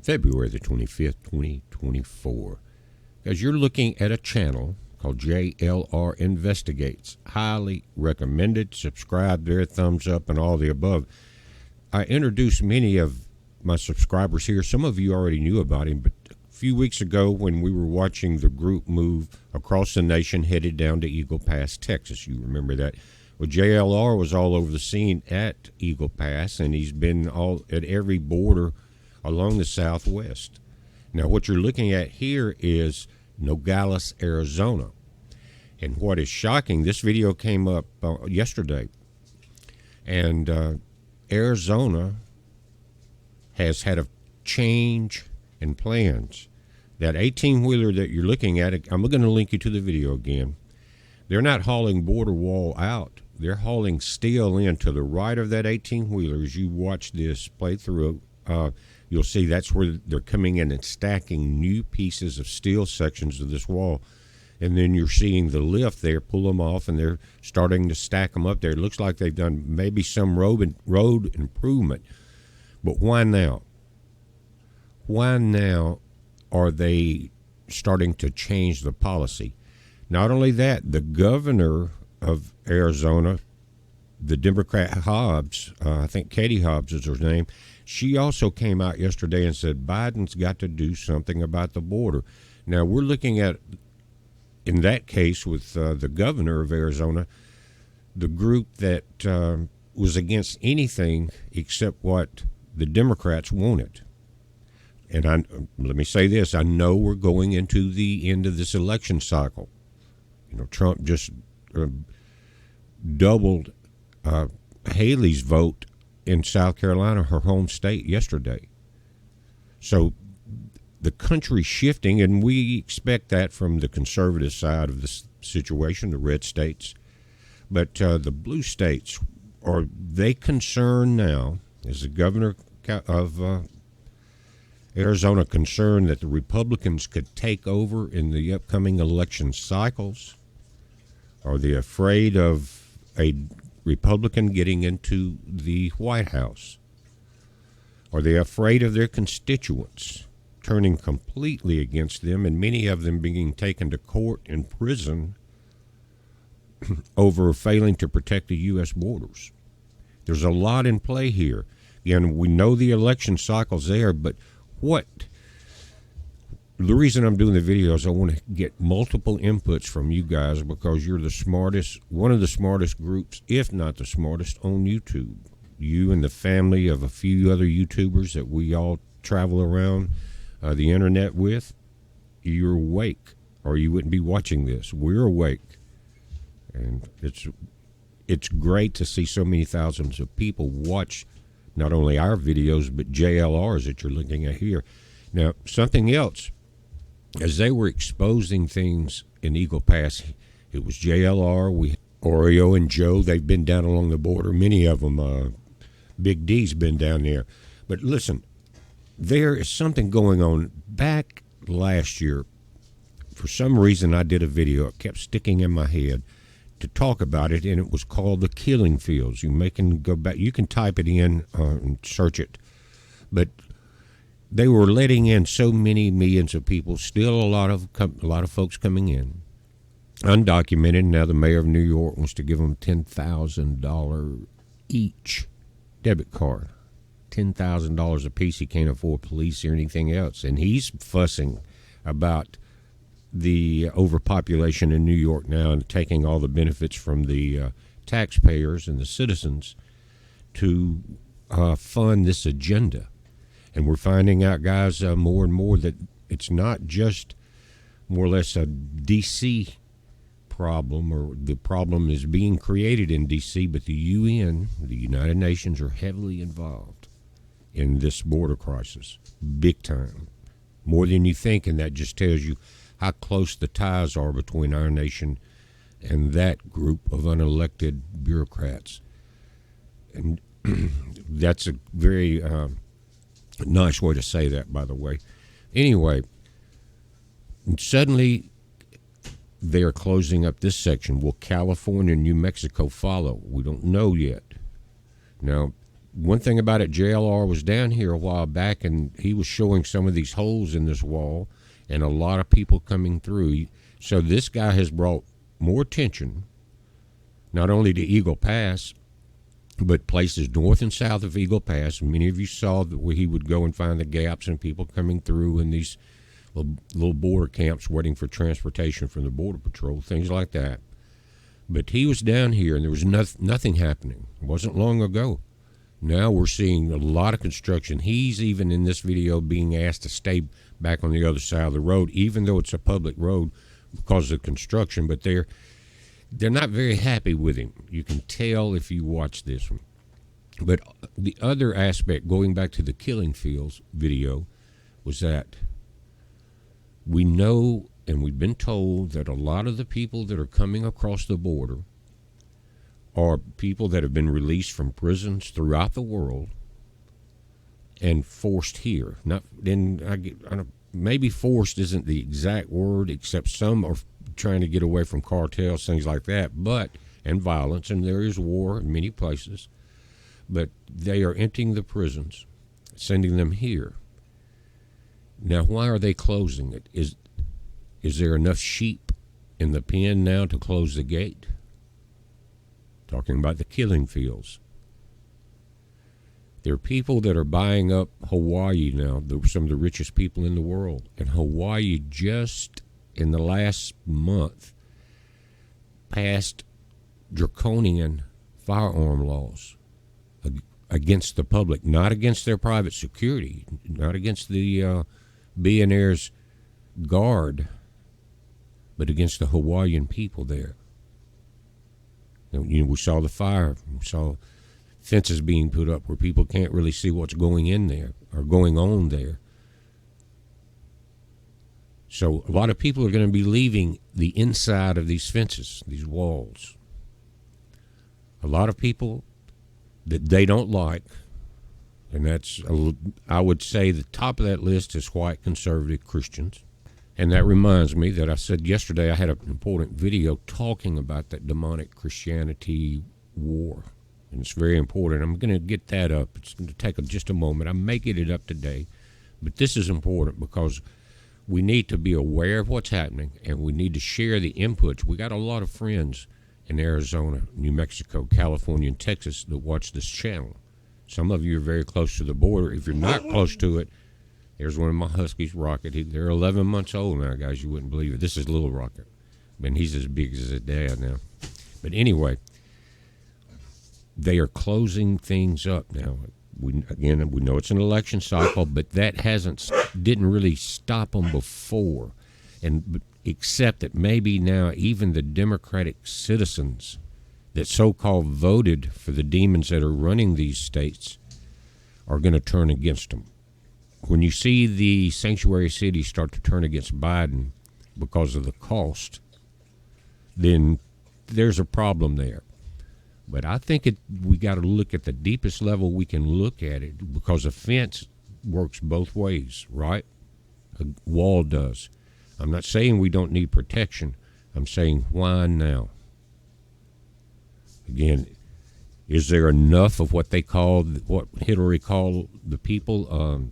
February the 25th, 2024. Guys, you're looking at a channel called JLR Investigates. Highly recommended. Subscribe there, thumbs up, and all the above. I introduced many of my subscribers here. Some of you already knew about him, but a few weeks ago when we were watching the group move across the nation headed down to Eagle Pass, Texas, you remember that. Well, JLR was all over the scene at Eagle Pass, and he's been all at every border along the Southwest. Now, what you're looking at here is Nogales, Arizona. And what is shocking, this video came up yesterday, and Arizona has had a change in plans. That 18-wheeler that you're looking at, I'm going to link you to the video again. They're not hauling border wall out. They're hauling steel in to the right of that 18-wheeler. As you watch this play through, you'll see that's where they're coming in and stacking new pieces of steel sections of this wall. And then you're seeing the lift there pull them off, and they're starting to stack them up there. It looks like they've done maybe some road improvement. But why now? Why now are they starting to change the policy? Not only that, the governor of Arizona, the Democrat Hobbs, I think Katie Hobbs is her name, she also came out yesterday and said Biden's got to do something about the border. Now, we're looking at, in that case with the governor of Arizona, the group that was against anything except what the Democrats wanted. And let me say this, I know we're going into the end of this election cycle. You know, Trump just doubled Haley's vote in South Carolina, her home state, yesterday. So the country's shifting, and we expect that from the conservative side of this situation, the red states. But the blue states, are they concerned now, is the governor of Arizona concerned that the Republicans could take over in the upcoming election cycles? Are they afraid of a Republican getting into the White House? Are they afraid of their constituents turning completely against them, and many of them being taken to court and prison over failing to protect the U.S. borders? There's a lot in play here. Again, we know the election cycle's there, but the reason I'm doing the video is I want to get multiple inputs from you guys, because you're the smartest, one of the smartest groups, if not the smartest, on YouTube. You and the family of a few other YouTubers that we all travel around the internet with, you're awake, or you wouldn't be watching this. We're awake. And it's great to see so many thousands of people watch not only our videos, but JLR's that you're looking at here. Now, something else, as they were exposing things in Eagle Pass, it was JLR, Oreo and Joe, they've been down along the border. Many of them, Big D's been down there. But listen, there is something going on. Back last year, for some reason I did a video, it kept sticking in my head to talk about it, and it was called The Killing Fields. You can go back, you can type it in and search it. But they were letting in so many millions of people, still a lot of folks coming in, undocumented. Now the mayor of New York wants to give them $10,000 each debit card. $10,000 a piece. He can't afford police or anything else. And he's fussing about the overpopulation in New York now and taking all the benefits from the taxpayers and the citizens to fund this agenda. And we're finding out, guys, more and more that it's not just more or less a D.C. problem, or the problem is being created in D.C., but the UN, the United Nations, are heavily involved in this border crisis, big time, more than you think, and that just tells you how close the ties are between our nation and that group of unelected bureaucrats. And that's a very nice way to say that, by the way. Anyway, suddenly they are closing up this section. Will California and New Mexico follow? We don't know yet. Now, one thing about it, JLR was down here a while back, and he was showing some of these holes in this wall, and a lot of people coming through. So this guy has brought more attention, not only to Eagle Pass, but places north and south of Eagle Pass. Many of you saw that where he would go and find the gaps and people coming through in these little border camps waiting for transportation from the Border Patrol, things like that. But he was down here, and there was nothing happening. It wasn't long ago. Now we're seeing a lot of construction. He's even in this video being asked to stay back on the other side of the road, even though it's a public road because of construction. But they're not very happy with him. You can tell if you watch this one. But the other aspect, going back to the killing fields video, was that we know and we've been told that a lot of the people that are coming across the border are people that have been released from prisons throughout the world and forced here. Maybe forced isn't the exact word, except some are trying to get away from cartels, things like that, and violence, and there is war in many places. But they are emptying the prisons, sending them here. Now, why are they closing it? Is there enough sheep in the pen now to close the gate? Talking about the killing fields. There are people that are buying up Hawaii now, some of the richest people in the world. And Hawaii just in the last month passed draconian firearm laws against the public, not against their private security, not against the billionaire's guard, but against the Hawaiian people there. We saw the fire. We saw fences being put up where people can't really see what's going in there or going on there. So a lot of people are going to be leaving the inside of these fences, these walls. A lot of people that they don't like, and I would say the top of that list is white conservative Christians. And that reminds me that I said yesterday I had an important video talking about that demonic Christianity war. And it's very important. I'm going to get that up. It's going to take just a moment. I may get it up today. But this is important because we need to be aware of what's happening, and we need to share the inputs. We got a lot of friends in Arizona, New Mexico, California, and Texas that watch this channel. Some of you are very close to the border. If you're not close to it, there's one of my Huskies, Rocket. They're 11 months old now, guys. You wouldn't believe it. This is little Rocket. And he's as big as his dad now. But anyway, they are closing things up now. We know it's an election cycle, but that didn't really stop them before. Except that maybe now even the Democratic citizens that so-called voted for the demons that are running these states are going to turn against them. When you see the sanctuary cities start to turn against Biden because of the cost, then there's a problem there. But I think we got to look at the deepest level we can look at it, because a fence works both ways, right? A wall does. I'm not saying we don't need protection. I'm saying why now? Again, is there enough of what Hillary called the people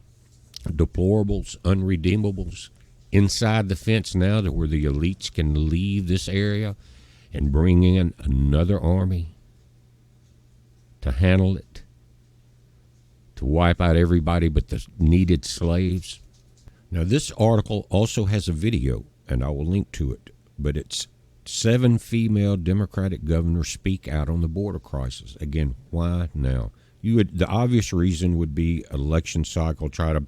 deplorables, unredeemables, inside the fence now, that where the elites can leave this area and bring in another army to handle it, to wipe out everybody but the needed slaves? Now, this article also has a video, and I will link to it, but it's 7 female Democratic governors speak out on the border crisis. Again, why now? The obvious reason would be election cycle, try to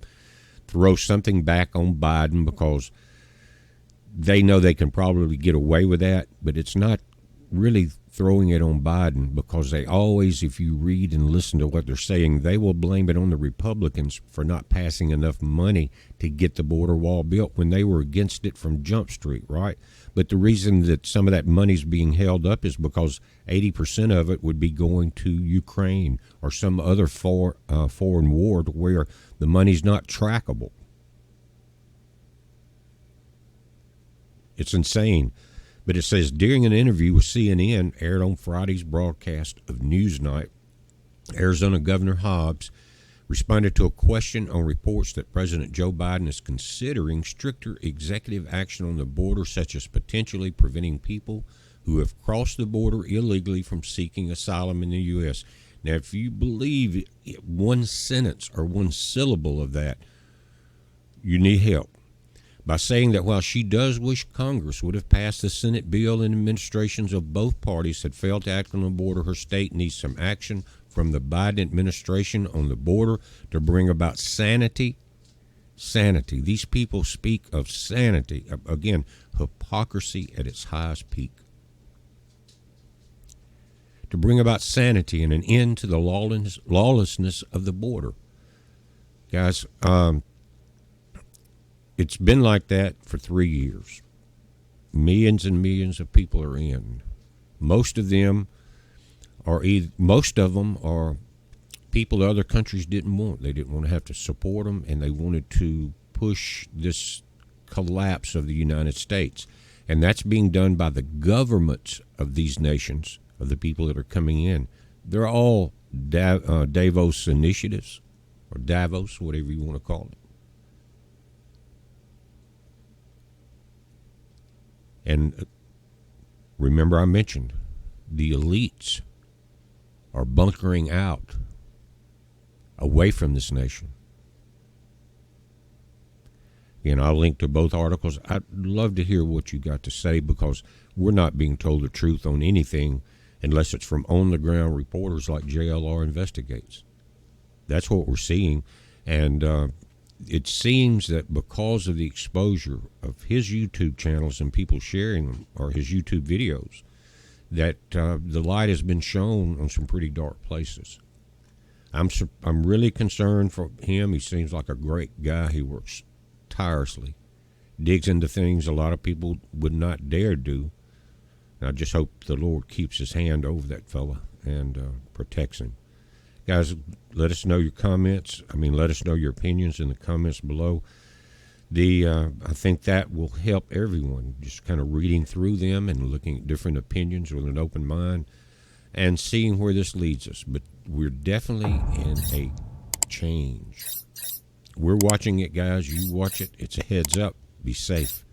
throw something back on Biden because they know they can probably get away with that, but it's not really throwing it on Biden, because they always, if you read and listen to what they're saying, they will blame it on the Republicans for not passing enough money to get the border wall built when they were against it from Jump Street, right? But the reason that some of that money's being held up is because 80% of it would be going to Ukraine or some other foreign war where the money's not trackable. It's insane. But it says, during an interview with CNN aired on Friday's broadcast of Newsnight, Arizona Governor Hobbs responded to a question on reports that President Joe Biden is considering stricter executive action on the border, such as potentially preventing people who have crossed the border illegally from seeking asylum in the U.S. Now, if you believe one sentence or one syllable of that, you need help. By saying that while she does wish Congress would have passed the Senate bill and administrations of both parties had failed to act on the border, her state needs some action from the Biden administration on the border to bring about sanity. Sanity. These people speak of sanity. Again, hypocrisy at its highest peak. To bring about sanity and an end to the lawlessness of the border. Guys, it's been like that for 3 years. Millions and millions of people are in. Most of them are people that other countries didn't want. They didn't want to have to support them, and they wanted to push this collapse of the United States. And that's being done by the governments of these nations, of the people that are coming in. They're all Davos initiatives, or Davos, whatever you want to call it. And remember, I mentioned the elites are bunkering out away from this nation. And I'll link to both articles. I'd love to hear what you got to say, because we're not being told the truth on anything unless it's from on-the-ground reporters like JLR Investigates. That's what we're seeing. And it seems that because of the exposure of his YouTube channels and people sharing them, or his YouTube videos, that the light has been shown on some pretty dark places. I'm really concerned for him. He seems like a great guy. He works tirelessly, digs into things a lot of people would not dare do. And I just hope the Lord keeps his hand over that fella and protects him. Guys, let us know your comments. Let us know your opinions in the comments below. I think that will help everyone, just kind of reading through them and looking at different opinions with an open mind and seeing where this leads us. But we're definitely in a change. We're watching it, guys. You watch it. It's a heads up. Be safe.